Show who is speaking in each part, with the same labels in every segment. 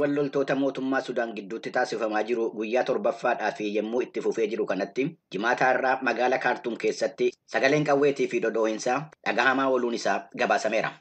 Speaker 1: Gareewwan loltoota mootummaa Sudaan gidduutti taasifamaa jiru guyyaa torbaffaadhaa fi yommuu itti fufee jiru kanatti jimaata har'aa magaalaa Kaartuum keessatti sagaleen qawweetii fi dhodhoo'insaa dhagahamaa ooluun isaa gabaasameera.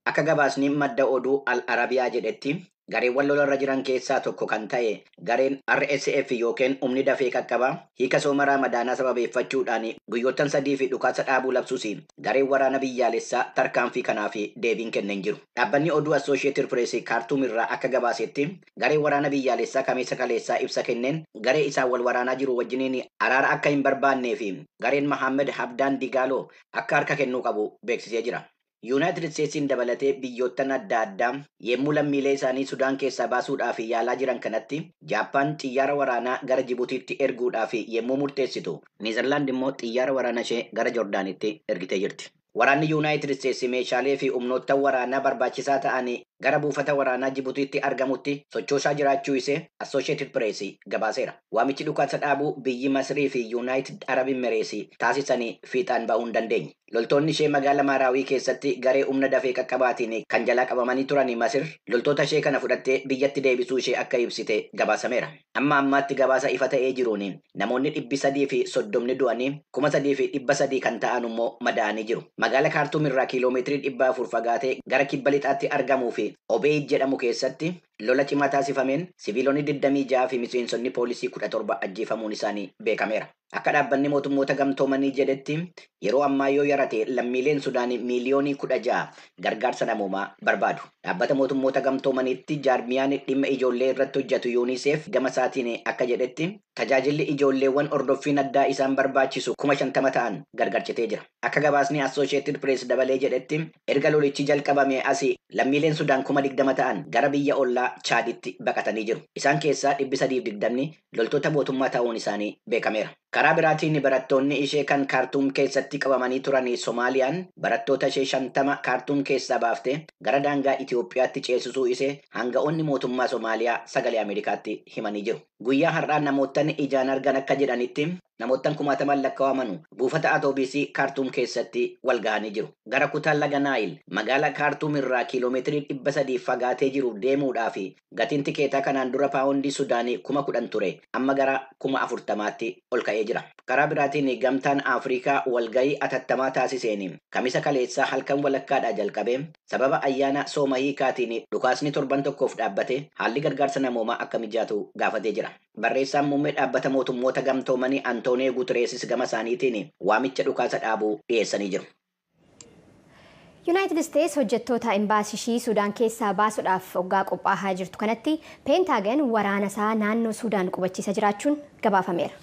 Speaker 1: Akka gabaasni madda oduu Al-Arabiyaa jedhetti gareewwan lolarra jiran keessaa tokko kan ta'e gareen RSF yookiin humni dafee qaqqabaa hiika sooma Ramadaanaa sababeeffachuudhaan guyyoottan 3 fi dhukaasa dhaabuu labsuus gareen waraana biyyaalessaa tarkaanfii kanaaf deebiin kenneen jiru. Dhaabbanni oduu Associated Press Kaartuum irraa akka gabaasetti gareen waraana biyyaalessaa kamiisa kaleessaa ibsa kenneen garee isaa wal waraanaa jiru wajjiniin araara akka hin barbaannee fi gareen Mohammed Habdaan Digaaloo akka harka kennuu qabu beeksisee jira. Yuunaayitid Isteetsiin dabalatee biyyoottan adda addaa yemmuu lammiilee isaanii Sudaan keessaa baasuudhaaf yaalaa jiran kanatti Jaappaan xiyyaara waraanaa gara Jibutiitti erguudhaaf yemmuu murteessitu Niizerlaand immoo xiyyaara waraanaa ishee gara Jordaanitti ergitee jirti. Waraanni Yuunaayitid Isteetsi meeshaalee fi humnoota waraanaa barbaachisaa ta'anii gara buufata waraanaa Jibutiitti argamutti sochoosaa jiraachuu isee Associated Press gabaaseera. Waamichi dhukaasa dhaabuu biyyi Masrii fi Yuunaayitid Arab Emirates taasisanii fiixaan ba'uu hin dandeenye. Loltoonni ishee magaalaa Maaraawii keessatti garee humna dafee qaqqabaatiin kan jalaa qabamanii turan Masir loltoota ishee kana fudhattee biyyatti deebisuu ishee akka ibsite gabaasameera. Amma ammaatti gabaasa ifa ta'ee jiruun namoonni 330 du'anii 3,300 kan ta'an immoo madaa'anii jiru. Magaalaa Kaartuum irraa kiiloomeetirii 400 fagaatee gara kibba lixaatti argamuu fi Obeid jedhamu keessatti lola cimaa taasifameen siviilonni 26 fi miseensonni poolisii 17 ajjeefamuun isaanii beekameera. Akka dhaabbanni mootummoota gamtoomanii jedhetti yeroo ammaa yoo yarate lammiileen Sudaan miiliyoonii 16 gargaarsa namoomaa barbaadu. Dhaabbata mootummoota gamtoomaniitti jaarmiyaan dhimma ijoollee irratti hojjetu UNICEF gama isaatiin akka jedhetti tajaajilli ijoolleewwan ordoffiin addaa isaan barbaachisu 50,000 ta'an gargaarchitee jira. Akka gabaasni Associated Press dabalee jedhetti erga lolichi jalqabame asii lammiileen Sudaan 20,000 ta'an gara biyya ollaa Chaaditti baqatanii jiru. Isaan keessaa 320 loltoota mootummaa ta'uun isaanii beekameera. Karaa biraatiin barattoonni ishee kan Kaartuum keessatti qabamanii turan Somaaliyaan barattoota ishee 50 Kaartuum keessaa baaftee gara daangaa Itoophiyaatti ceesisuu ishee hanga'oonni mootummaa Somaaliyaa sagalee Ameerikaatti himanii jiru. Guyyaa har'aa namoottan ijaan argan akka jedhanitti namoottan 10,000 lakkaawamanu buufata atoobisii Kaartuum keessatti wal gahanii jiru. Gara kutaa laga Naayil magaalaa Kaartuum irraa kiiloomeetirii 300 fagaatee jiru deemuudhaaf gatiin tikeetaa kanaan dura paawundii Sudaanii 10,000 ture amma gara 40,000tti ol ka'ee jira. Karaa biraatiin gamtaan Afrikaa walgahii atattamaa taasiseen kamisa kaleessaa halkan walakkaadhaa jalqabee sababa ayyaana sooma hiikaatiin dhukaasni torban tokkoof dhaabbate haalli gargaarsa namoomaa akka mijaatu gaafatee jira. Barreessaan muummee dhaabbata mootummoota gamtoomanii Antoonii Gutereesis gama isaaniitiin waamicha dhukaasa dhaabuu dhiyeessanii jiru.
Speaker 2: Yuunaayitid Isteets hojjettoota imbaasishii Sudaan keessaa baasuudhaaf waggaa qophaa'aa jirtu kanatti Peentaagan waraana isaa naannoo Sudaan qubachiisa jiraachuun gabaafameera.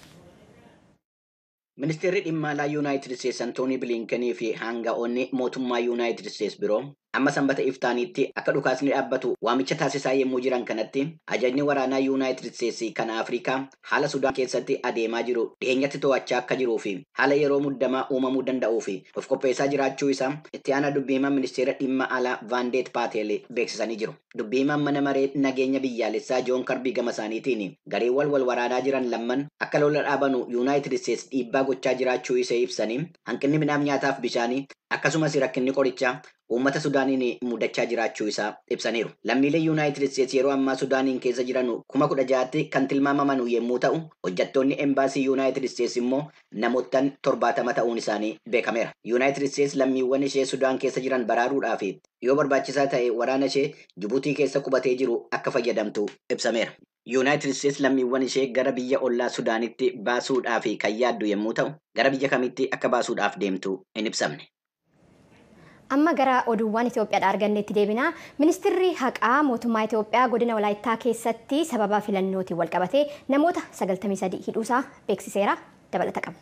Speaker 1: Ministeerri dhimma alaa Yuunaayitid Isteets Antoonii Biliinkenii fi hanga'oonni mootummaa Yuunaayitid Isteets biroo amma sanbata iftaaniitti akka dhukaasni dhaabbatu waamicha taasisaa yemmuu jiran kanatti ajajni waraanaa Yuunaayitid Isteets kan Afrikaa haala Sudaan keessatti adeemaa jiru dhiyeenyatti to'achaa akka jiruu fi haala yeroo muddamaa uumamuu danda'uu fi of qopheessaa jiraachuu isaa itti aanaa dubbii himaa ministeera dhimma alaa Vaandeet Paatel beeksisanii jiru. Dubbii himaan mana maree nageenya biyyaalessaa Joon Karbii gama isaaniitiin gareewwan wal waraanaa jiran lamman akka lola dhaabanu Yuunaayitid Isteets dhiibbaa gochaa jiraachuu isee ibsanii hanqinni midhaan nyaataaf bishaanii akkasumas rakkinni qorichaa uummata Sudaaniin mudachaa jiraachuu isaa ibsaniiru. Lammiilee Yuunaayitid Isteets yeroo ammaa Sudaaniin keessa jiran 16,000 kan tilmaamaman yemmuu ta'u hojjettoonni embaasii Yuunaayitid Isteets immoo namoottan 70 ta'uun isaanii beekameera. Yuunaayitid Isteets lammiiwwan ishee Sudaan keessa jiran baraaruudhaaf yoo barbaachisaa ta'e waraana ishee Jibuutii keessa qubatee jiru akka fayyadamtu ibsameera. Yuunaayitid Isteets lammiiwwan ishee gara biyya ollaa Sudaanitti baasuudhaaf kan yaaddu yemmuu ta'u gara biyya kamitti akka baasuudhaaf deemtu hin ibsamne.
Speaker 2: Amma gara oduuwwan Itoophiyaadhaa arganneetti deebinaa. Ministeerri haqaa mootummaa Itoophiyaa godina Walaayittaa keessatti sababa filannootiin wal qabatee namoota 93 hidhuusaa beeksiseera. Dabalata qabna.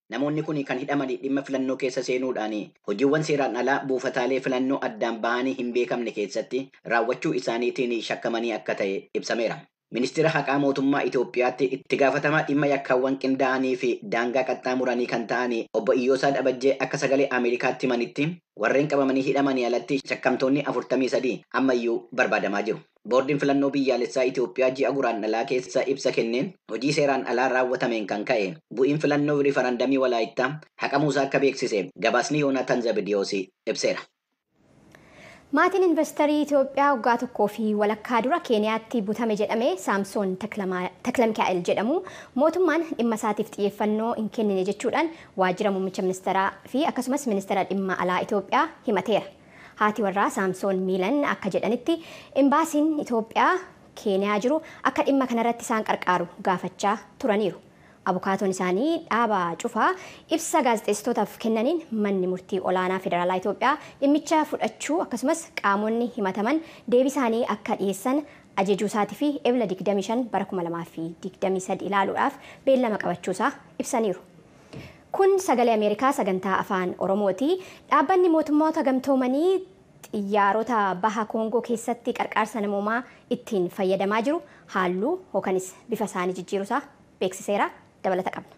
Speaker 1: Namoonni kun kan hidhaman dhimma filannoo keessa seenuudhaan hojiiwwan seeraan alaa buufataalee filannoo addaan bahanii hin beekamne keessatti raawwachuu isaaniitiin shakkamanii akka ta'e ibsameera. Ministeera haqaa mootummaa Itoophiyaatti itti gaafatamaa dhimma yakkaawwan qindaa'anii fi daangaa qaxxaamuranii kan ta'an obbo Iyyoosaa Dhabajjee akka sagalee Ameerikaatti himanitti warreen qabamanii hidhamanii alatti shakkamtoonni 43 ammayyuu barbaadamaa jiru. Boordiin filannoo biyyaalessaa Itoophiyaa ji'a guraandhalaa keessa ibsa kenneen hojii seeraan alaa raawwatameen kan ka'e bu'iin filannoo riifarandamii Walaayittaa haqamuusaa akka beeksise gabaasni Yoonaataan Zabidiyoos ibseera.
Speaker 2: Maatiin investeerii Itoophiyaa waggaa tokkoo fi walakkaa dura Keeniyaatti butame jedhamee Saamsoon Taklamikaa'el jedhamu mootummaan dhimma isaatiif xiyyeeffannoo hin kennine jechuudhaan waajjira muummicha ministeeraa fi akkasumas ministeera dhimma alaa Itoophiyaa himateera. Haati warraa Saamsoon Miilan akka jedhanitti imbaasiin Itoophiyaa Keeniyaa jiru akka dhimma kanarratti isaan qarqaaru gaafachaa turaniiru. Abukaatoon isaanii dhaaba cufaa ibsa gaazexeessitootaaf kennaniin manni murtii olaanaa federaalaa Itoophiyaa dhimmicha fudhachuu akkasumas qaamonni himataman deebii isaanii akka dhiyeessan ajajuu isaatii fi ebla 25 bara 2023 ilaaluudhaaf beellama qabachuusaa ibsaniiru. Kun sagalee Ameerikaa sagantaa afaan Oromooti. Dhaabbanni mootummoota gamtoomanii xiyyaarota baha Koongoo keessatti qarqaarsa namoomaa ittiin fayyadamaa jiru halluu hookanis bifa isaanii jijjiiruusaa beeksiseera. Dabalata qabna.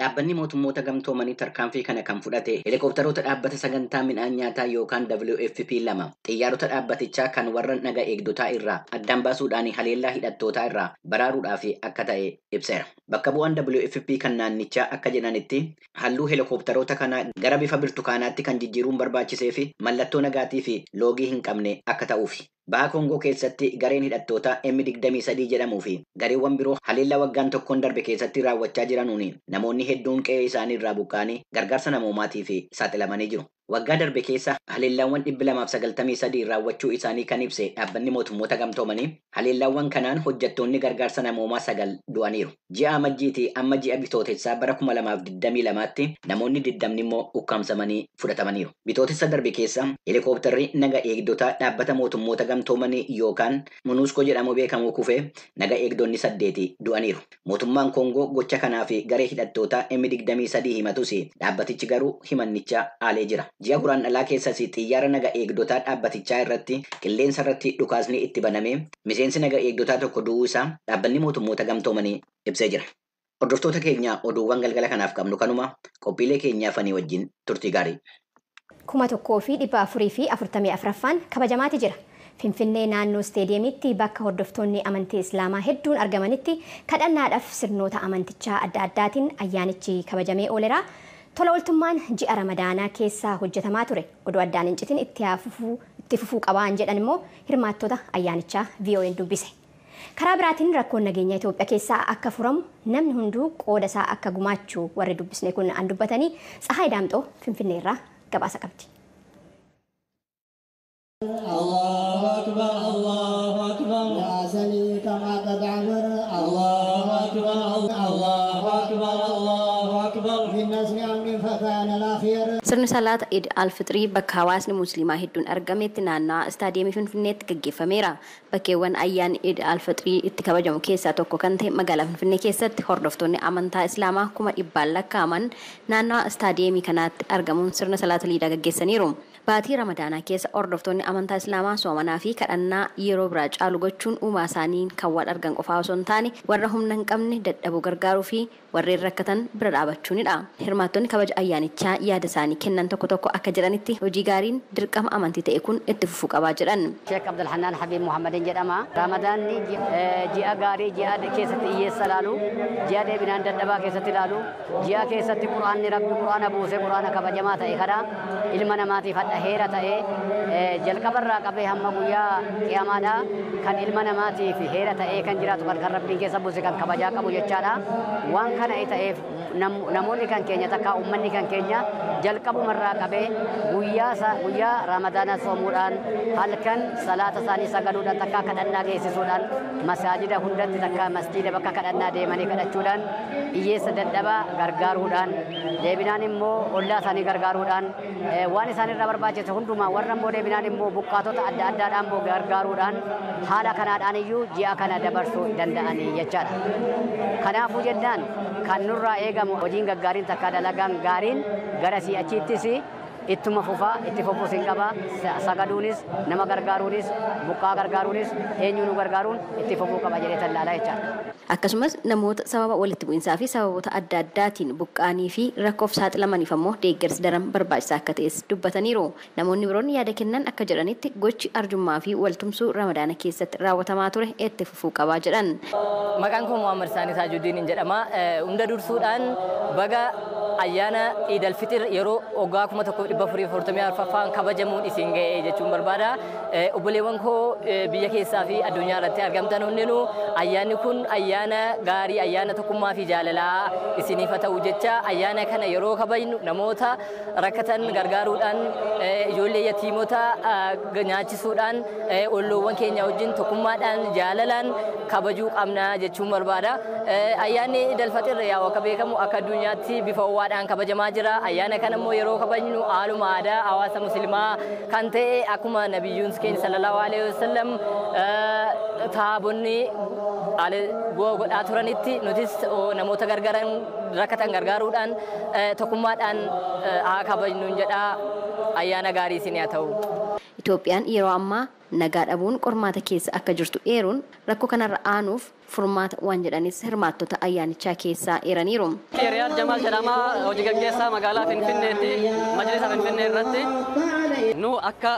Speaker 1: Dhaabbanni mootummoota gamtoomanii tarkaanfii kana kan fudhate helikopteroota dhaabbata sagantaa midhaan nyaataa yookaan WFP 2 xiyyaarota dhaabbatichaa kan warra naga eegdotaa irraa addaan baasuudhaan haleellaa hidhattootaa irraa baraaruudhaaf akka ta'e ibseera. Bakka bu'aan WFP kan naannichaa akka jedhanitti halluu helikopteroota kana gara bifa birtukaanaatti kan jijjiiruun barbaachisee fi mallattoo nagaatii fi loogii hin qabne akka ta'uufi. Baha Koongoo keessatti gareen hidhattoota M23 jedhamuu fi gareewwan biroo haleellaa waggaan tokkoon darbe keessatti raawwachaa jiranuun namoonni hedduun qe'ee isaanii irraa buqqaanii gargaarsa namoomaatiif saaxilamanii jiru. Waggaa darbe keessa haleellaawwan 293 raawwachuu isaanii kan ibse dhaabbanni mootummoota gamtoomanii haleellaawwan kanaan hojjettoonni gargaarsa namoomaa 9 du'aniiru. Ji'a amajjiitii amma ji'a bitootessaa bara 2022tti namoonni 20 immoo ukkaamsamanii fudhatamaniiru. Bitootessa darbe keessa helikopterri naga eegdotaa dhaabbata mootummoota gamtoomanii yookaan MONUSCO jedhamu beekamu kufee naga eegdonni 8 du'aniiru. Mootummaan Koongoo gocha kanaaf garee hidhattoota M23 himatus dhaabbatichi garuu himannicha aalee jira. Ji'a guraandhalaa keessas xiyyaara naga eegdotaa dhaabbatichaa irratti qilleensa irratti dhukaasni itti baname miseensi naga eegdotaa tokko du'uu isaa dhaabbanni mootummoota gamtoomanii ibsee jira. Hordoftoota keenya oduuwwan galgala kanaaf qabnu kanuma qophiilee keenyaafanii wajjin turtii gaarii.
Speaker 2: 1444ffaan kabajamaati jira. Finfinnee naannoo isteediyeemitti bakka hordoftoonni amantii Islaamaa hedduun argamanitti kadhannaadhaaf sirnoota amantichaa adda addaatiin ayyaanichi kabajamee ooleera. Tola ooltummaan ji'a Ramadaanaa keessaa hojjetamaa ture. Oduu addaan hin citin itti fufuu qabaan jedhan immoo hirmaattota ayyaanichaa VOA'n dubbise. Karaa biraatiin rakkoon nageenya Itoophiyaa keessaa akka furamu namni hunduu qooda isaa akka gumaachuu warri dubbisne kun an dubbatanii Tsahaay Daamxoo Finfinneerraa gabaasa qabdi.
Speaker 3: الله أكبر الله أكبر يا سليك ما قد عبر الله أكبر الله أكبر الله أكبر في الناس أمن فكان الأخير.
Speaker 4: Sirni salaata Eid al-Fitrii bakka hawaasni musliimaa hedduun argametti naannawaa istaadiyeemii Finfinneetti gaggeeffameera. Bakkeewwan ayyaanni Eid al-Fitrii itti kabajamu keessaa tokko kan ta'e magaalaa Finfinnee keessatti hordoftoonni amantaa Islaamaa 100,000 lakkaa'aman naannawaa istaadiyeemii kanaatti argamuun sirna salaata liidaa gaggeessaniiru. Baatii Ramadaanaa keessa hordoftoonni amantaa Islaamaa soomanaa fi kadhannaa yeroo biraa caalu gochuun uumaa isaaniin kan wal argan qofaa osoo hin taane warra humna hin qabne dadhabuu gargaaruu fi warreen rakkatan bira dhaabachuunidha. Hirmaattonni kabaja ayyaanichaa yaada isaanii kennan tokko tokko akka jedhanitti hojii gaariin dirqama amantii ta'e kun itti fufuu qabaa jedhan.
Speaker 5: Sheekh Abdulhanaan Habiib Muhammadin jedhama. Ramadaanni ji'a gaarii ji'a keessatti hiyyeessa ilaalu, ji'a deebinaan dadhabaa keessatti ilaalu, ji'a keessatti quraanni rabbi quraana buusee quraana kabajamaa ta'e kana ilma namaatiif hadha heera ta'e jalqabarraa qabee hamma guyyaa qiyaamaadhaa kan ilma namaatiif heera ta'ee kan jiraatu kan rabbiin keessa buuse kan kabajaa qabu jechaadha. Waan kana ta'eef namoonni kan keenya takka uummanni kan keenya jalqabumarraa qabee guyyaa Ramadaana soomuudhaan halkan salaata isaanii sagaduudhaan takka kadhannaa geessisuudhaan masaajida hundatti takka masjiida bakka kadhannaa deemanii kadhachuudhaan hiyyeessa dadhabaa gargaaruudhaan deebinaan immoo ollaa isaanii gargaaruudhaan waan isaanirraa barbaachisu hundumaa warra immoo deebinaan immoo buqqaatota adda addaadhaan immoo gargaaruudhaan haala kanaadhaan iyyuu ji'a kana dabarsuu danda'anii jechaadha. Kanaafuu jennaan kan nurraa eegamu hojiin gaggaariin takka dalagaan gaariin gara si'achiittis ittuma fufaa itti fufuus hin qaba sagaduunis nama gargaaruunis buqqaa gargaaruunis eenyuun gargaaruun itti fufuu qaba jedhee tallaalaa jechaadha.
Speaker 4: Akkasumas namoota sababa walitti bu'insaa fi sababoota adda addaatiin buqqaanii fi rakkoof saaxilamaniif ammoo deeggarsi daran barbaachisaa akka ta'es dubbataniiru. Namoonni biroon yaada kennan akka jedhanitti gochi arjummaa fi waltumsuu Ramadaana keessatti raawwatamaa ture itti fufuu qabaa jedhan.
Speaker 6: Maqaan koo Muhammad Saanii Taajuddin jedhama. Hunda dursuudhaan baga ayyaana Eid al-Fitr yeroo waggaa 1444 kabajamuun isin ga'e jechuun barbaada. Obboleewwan koo biyya keessaa fi addunyaa irratti argamtan hundinuu ayyaanni kun ayyaana gaarii ayyaana tokkummaa fi jaalalaa isiniif haa ta'u jecha ayyaana kana yeroo kabajnu namoota rakkatan gargaaruudhaan ijoollee yatiimota nyaachisuudhaan olloowwan keenya wajjin tokkummaadhaan jaalalaan kabajuu qabna jechuun barbaada. Ayyaanni Eid al-Fitr yaa akka beekamu akka addunyaatti bifa ho'aadhaan kabajamaa jira. Ayyaana kana immoo yeroo kabajnu haaluma aadaa hawaasa musliimaa kan ta'e akkuma nabiyyuun keenya sallallahu alaihi wasallam taabonni godhaa turanitti nutis namoota gargaaran rakkatan gargaaruudhaan tokkummaadhaan haa kabajnu jedha. Ayyaana gaarii isin haa ta'u.
Speaker 4: Itoophiyaan yeroo ammaa nagaa dhabuun qormaata keessa akka jirtu eeruun rakkoo kanarra aanuuf furmaata waan jedhanis hirmaattota ayyaanichaa keessaa eeraniiru.
Speaker 7: Riyaad Jamaal jedhama hojii gaggeessaa magaalaa Finfinneetti majlisa Finfinnee irratti nu akka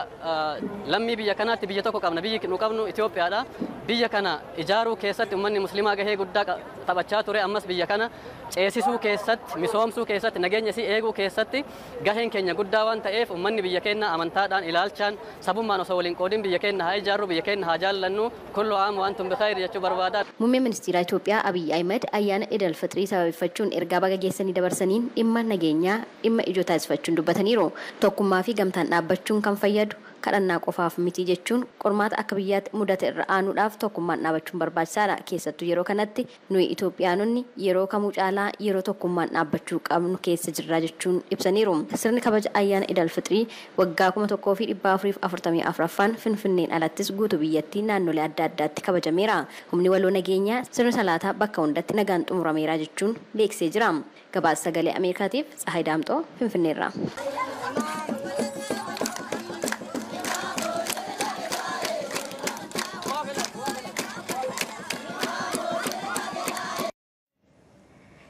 Speaker 7: lammii biyya kanaatti biyya tokko qabna biyyi nu qabnu Itoophiyaadha. Biyya kana ijaaruu keessatti uummanni musliimaa gahee guddaa taphachaa ture ammas biyya kana ceesisuu keessatti misoomsuu keessatti nageenya isii eeguu keessatti gaheen keenya guddaa waan ta'eef uummanni biyya keenya amantaadhaan ilaalchaan sabummaan osoo waliin qoodin biyya keenya haa ijaarru biyya keenya haa jaallannu kullu aam waan tum bikhair jechuu barbaada.
Speaker 4: Muummeen ministeera Itoophiyaa Abiy Ahmed ayyaana Eid al-Fitrii sababeeffachuun ergaa baga geessanii dabarsaniin dhimma nageenyaa dhimma ijoo taasifachuun dubbataniiru. Tokkummaa fi gamtaan dhaabbachuun kan fayyadu kadhannaa qofaaf miti jechuun qormaata akka biyyaatti mudate irra aanuudhaaf tokkummaan dhaabachuun barbaachisaadha. Keessattuu yeroo kanatti nuyi Itoophiyaanonni yeroo kamuu caalaa yeroo tokkummaan dhaabbachuu qabnu keessa jirra jechuun ibsaniiru. Sirni kabaja ayyaana Eid al-Fitrii waggaa 1444ffaan Finfinneen alattis guutuu biyyattii naannolee adda addaatti kabajameera. Humni waloo nageenyaa sirna salaataa bakka hundatti nagaan xumurameera jechuun beeksisee jira. Gabaasa sagalee Ameerikaatiif Tsahaay Daamxoo Finfinneerraa.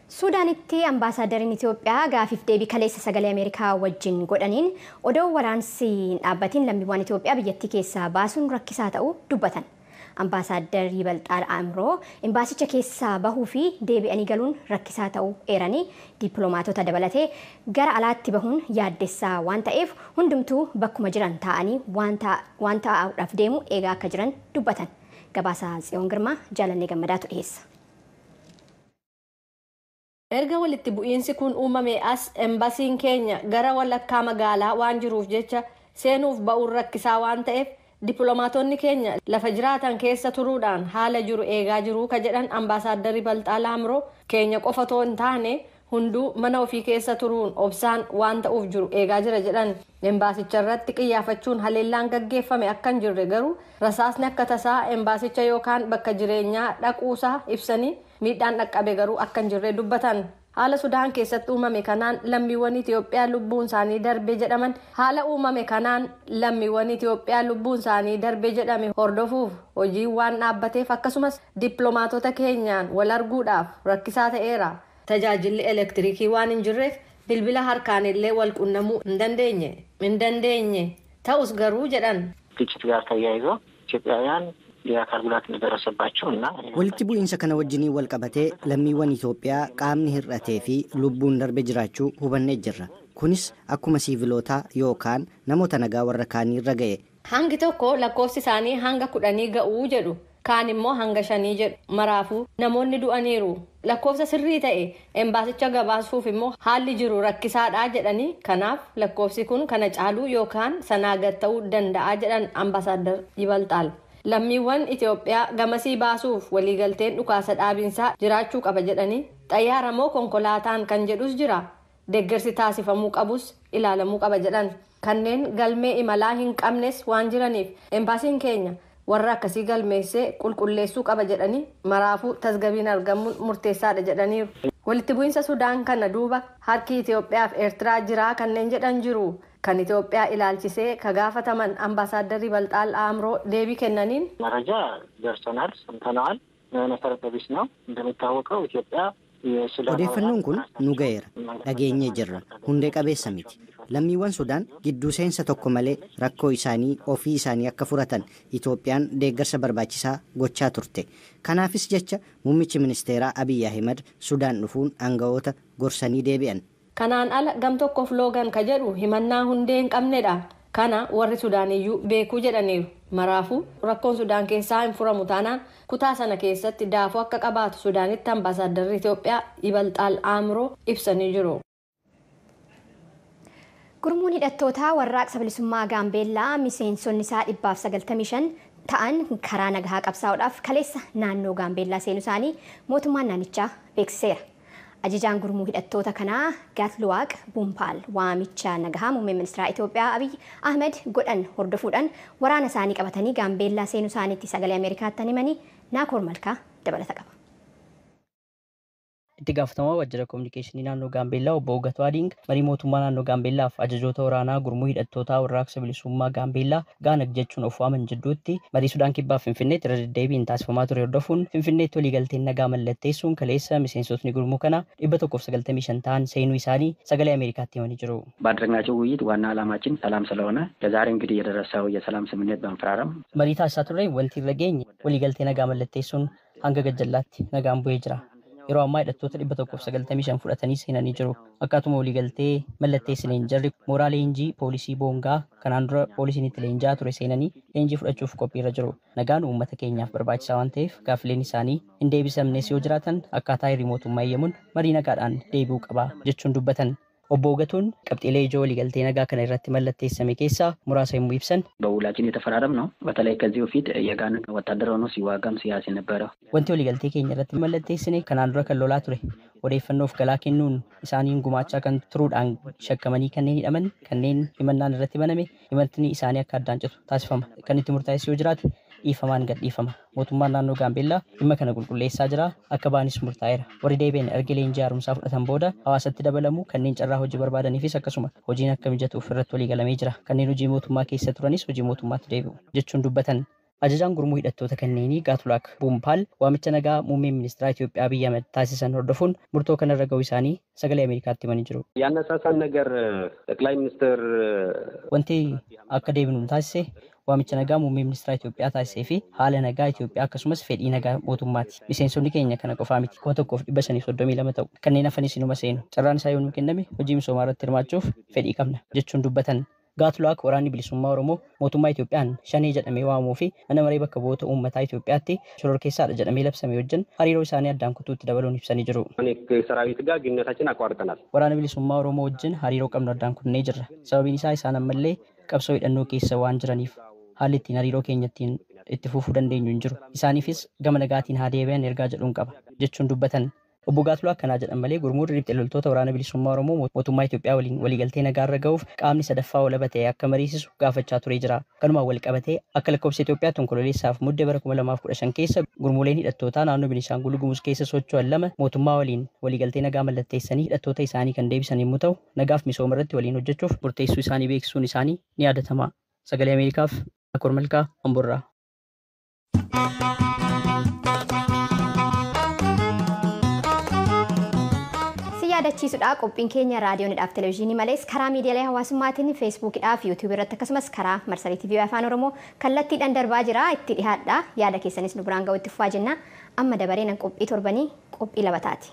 Speaker 2: Suudaanitti ambaasaaddariin Itoophiyaa gaafiif deebii kaleessa sagalee Ameerikaa wajjin godhaniin odoo waraansi dhaabbatiin lammiiwwan Itoophiyaa biyyattii keessaa baasuun rakkisaa ta'uu dubbatan. Ambaasaaddar Yibalxaal Aamroo imbaasicha keessaa bahuu fi deebi'anii galuun rakkisaa ta'uu eeranii dippiloomaatota dabalatee gara alaatti bahuun yaaddessaa waan ta'eef hundumtuu bakkuma jiran taa'anii waan ta'uudhaaf deemu eegaa akka jiran dubbatan. Gabaasa Tsiyoon Girmaa Jaalannee Gammadaatu dhiyeessa.
Speaker 8: Erga walitti bu'iinsi kun uumame as embaasiin keenya gara walakkaa magaalaa waan jiruuf jecha seenuuf ba'uun rakkisaa waan ta'eef dippiloomaatonni keenya lafa jiraatan keessa turuudhaan haala jiru eegaa jiru ka jedhan ambaasaaddar Yibalxaal Aamroo keenya qofa otoo hin taane hunduu mana ofii keessa turuun obsaan waan ta'uuf jiru eegaa jira jedhan. Embaasicha irratti qiyyaafachuun haleellaan gaggeeffame akka hin jirre garuu rasaasni akka tasaa embaasicha yookaan bakka jireenyaa dhaquusaa ibsanii miidhaan dhaqqabe garuu akka hin jirre dubbatan. Haala Sudaan keessatti uumame kanaan lammiiwwan Itoophiyaa lubbuun isaanii darbe jedhaman haala uumame kanaan lammiiwwan Itoophiyaa lubbuun isaanii darbe jedhame hordofuuf hojii waan dhaabbateef akkasumas dippiloomaatota keenyaan wal arguudhaaf rakkisaa ta'eera. Tajaajilli elektiriikii waan hin jirreef bilbila harkaan illee wal qunnamuu hin dandeenye ta'us garuu jedhan.
Speaker 9: ግጭት ጋር ተያይዞ ኢትዮጵያውያን የአካል ጉዳት እንደደረሰባቸው እና
Speaker 10: walitti bu'iinsa kana wajjiniin wal qabatee lammiiwwan Itoophiyaa qaamni hir'atee fi lubbuun darbe jiraachuu hubannee jirra. Kunis akkuma siivilootaa yookaan namoota nagaa warra kaanii irra ga'e.
Speaker 8: Hangi tokko lakkoofsi isaanii hanga 10 ga'uu jedhu. Kaan immoo hanga 5 jedhu. Maraafuu namoonni du'aniiru. Lakkoofsa sirrii ta'e embaasicha gabaasuuf immoo haalli jiru rakkisaadha jedhanii kanaaf lakkoofsi kun kana caaluu yookaan sanaa gad ta'uu danda'a jedhan ambaasaaddar Yibalxaal. Lammiiwwan Itoophiyaa gamasii baasuuf waliigalteen dhukaasa dhaabinsaa jiraachuu qaba jedhanii xayyaara moo konkolaataan kan jedhus jira. Deeggarsi taasifamuu qabus ilaalamuu qaba jedhan. Kanneen galmee imalaa hin qabnes waan jiraniif embaasiin keenya warra akkasii galmeessee qulqulleessuu qaba jedhanii maraafuu tasgabbiin argamuun murteessaadha jedhaniiru. Walitti bu'iinsa Sudaan kana duuba harki Itoophiyaa fi Eertiraa jiraa kanneen jedhan jiru. Kan Itoophiyaa ilaalchisee ka gaafataman ambaasaaddar Yibalxaal Aamroo deebii kennaniin
Speaker 9: መረጃ ደርሶናል፣ ሰምተነዋል። መሰረተ ቢስ ነው። እንደሚታወቀው ኢትዮጵያ
Speaker 10: odeeffannoon kun nu ga'eera, dhageenyee jirra, hundee qabeessa miti. Lammiiwwan Sudaan gidduu seensa tokko malee rakkoo isaanii ofii isaanii akka furatan Itoophiyaan deeggarsa barbaachisaa gochaa turte. Kanaafis jecha muummichi ministeeraa Abiy Ahmed Sudaan dhufuun aangawoota gorsanii deebi'an.
Speaker 8: kanaan ala gam tokkoof loogan ka jedhu himannaa hundee hin qabnedha. Kana warri Sudaaniyyuu beekuu jedhaniiru. Maraafuu rakkoon Sudaan keessaa hin furamu taanaan kutaa sana keessatti daafuu akka qabaatu Sudaanitti ambaasaaddarri Itoophiyaa Ibalxaal Aamroo ibsanii jiru.
Speaker 2: Gurmuun hidhattootaa warraaqsa bilisummaa Gaambeellaa miseensonni isaa 195 ta'an karaa nagaa qabsaa'uudhaaf kaleessa naannoo Gaambeellaa seenuu isaanii mootummaan naannichaa beeksiseera. Ajajaan gurmuu hidhattoota kanaa Gaatluwaaq Bumpaal waamicha nagaa muummee ministeera Itoophiyaa Abiy Ahmed godhan hordofuudhaan waraana isaanii qabatanii Gaambeellaa seenuu isaaniitti sagalee Ameerikaatti himanii Naakoor Malkaa dabalata qaba.
Speaker 11: Itti gaafatamaa waajjira kominikeeshinii naannoo Gaambeellaa obbo Ugatoo Adiing marii mootummaa naannoo Gaambeellaaf ajajoota waraanaa gurmuu hidhattootaa warraaqsa bilisummaa Gaambeellaa Gaanag jechuun of waaman jidduutti marii Sudaan kibbaaf Finfinneetti irra deddeebiin taasifamaa ture hordofuun Finfinneetti waliigalteen nagaa mallatteessuun kaleessa miseensotni gurmuu kana 195 ta'an seenuu isaanii sagalee Ameerikaatti himanii jiru.
Speaker 12: ባደረግናቸው ውይይት ዋና ዓላማችን ሰላም ስለሆነ ለዛሬ እንግዲህ የደረሰው የሰላም ስምምነት በመፈራረም
Speaker 11: marii taasisaa turre wanti irra geenye waliigaltee nagaa mallatteessuun hanga gajjallaatti nagaan bu'ee jira. Yeroo ammaa hidhattoota 195 fudhatanii seenanii jiru. Akkaatuma waliigaltee mallatteessaniin jarri mooraa leenjii poolisii boongaa kanaan dura poolisiin itti leenjaa ture seenanii leenjii fudhachuuf qophiirra jiru. Nagaan uummata keenyaaf barbaachisaa waan ta'eef gaaffileen isaanii hin deebisamnes yoo jiraatan akkaataa hirrii mootummaa eeyyamuun marii nagaadhaan deebi'uu qaba jechuun dubbatan. Obbo Ugatuun qabxiilee ijoo waliigaltee nagaa kana irratti mallatteessame keessaa muraasa yommuu ibsan
Speaker 12: በውላችን የተፈራረም ነው። በተለይ ከዚህ በፊት የጋን ወታደር ሆኖ ሲዋጋም ሲያስ ነበረ
Speaker 11: wanti waliigaltee keenya irratti mallatteessine kanaan dura kan lolaa ture odeeffannoof galaa kennuun isaaniin gumaachaa kan turuudhaan shakkamanii kanneen hidhaman kanneen himannaan irratti baname himatni isaanii akka addaan citu taasifama. Kan itti murtaa'es yoo jiraate dhiifamaan gadhiifama. Mootummaan naannoo Gaambeellaa dhimma kana qulqulleessaa jira. Akka baanis murtaa'eera. Warri deebi'an erga leenjii haaromsaa fudhatan booda hawaasatti dabalamu kanneen carraa hojii barbaadaniifis akkasuma hojiin akka mijatuuf irratti waliigalamee jira. Kanneen hojii mootummaa keessa turanis hojii mootummaatti deebi'u jechuun dubbatan. Ajajaan gurmuu hidhattoota kanneenii Gaatluwaaq Bumpaal waamicha nagaa muummee ministeera Itoophiyaa Abiy Ahmed taasisan hordofuun murtoo kanarra ga'uu isaanii sagalee Ameerikaatti himanii jiru.
Speaker 13: ያነሳሳን ነገር ጠቅላይ ሚኒስትር
Speaker 11: wanti akka deebinu taasise waamicha nagaa muummee ministeera Itoophiyaa taasisee fi haala nagaa Itoophiyaa akkasumas fedhii nagaa mootummaati. Miseensonni keenya kana qofaa miti. 1532 ta'u. Kanneen hafanis inuma seenu. Carraan isaa yoo nu kenname hojii misoomaa irratti hirmaachuuf fedhii qabna jechuun dubbatan. Gaatluwaaq waraanni bilisummaa Oromoo mootummaa Itoophiyaan shanee jedhamee waamuu fi mana maree bakka bu'oota uummataa Itoophiyaatti shororkeessaadha jedhamee labsame wajjin hariiroo isaanii addaan kutuutti dabaluun ibsanii jiru.
Speaker 13: ሰራዊት ጋር ግንኙነታችን አቋርጠናል።
Speaker 11: Waraana bilisummaa Oromoo wajjin hariiroo qabnu addaan kunnee jirra. Sababiin isaa isaan ammallee qabsoo hidhannoo keessa waan jiraniif haalli ittiin hariiroo keenyattiin itti fufuu dandeenyu hin jiru. Isaaniifis gama nagaatiin haa deebi'an ergaa jedhuun qaba jechuun dubbatan. Obbo Gaatluwaaq akkanaa jedhan malee gurmuun riphxee loltoota waraana bilisummaa Oromoo mootummaa Itoophiyaa waliin waliigaltee nagaa irra ga'uuf qaamni sadaffaa walaba ta'e akka mariisisu gaafachaa turee jira. Kanumaan wal qabatee akka lakkoofsa Itoophiyaa onkololeessaaf muddee bara 2015 keessa gurmuuleen hidhattootaa naannoo Beenishaangul Gumuz keessa socho'an lama mootummaa waliin waliigaltee nagaa mallatteessanii hidhattoota isaanii kan deebisan yommuu ta'u nagaaf misooma irratti waliin hojjechuuf murteessuu isaanii beeksisuun isaanii ni yaadatama. Sagalee Ameerikaaf Naakoor Malkaa Amboorraa.
Speaker 2: yaadachiisudha qophiin keenya raadiyoonidhaaf televezyiinii malees karaa miidiyaalee hawaasummaatiin feesbuukidhaaf yuutuubii irratti akkasumas karaa marsariitii TV afaan oromoo kallattiidhaan darbaa jira itti dhihaadha yaada keessanis nu biraan ga'u itti fufaa jenna amma dabareen qophii torbanii qophii labataati.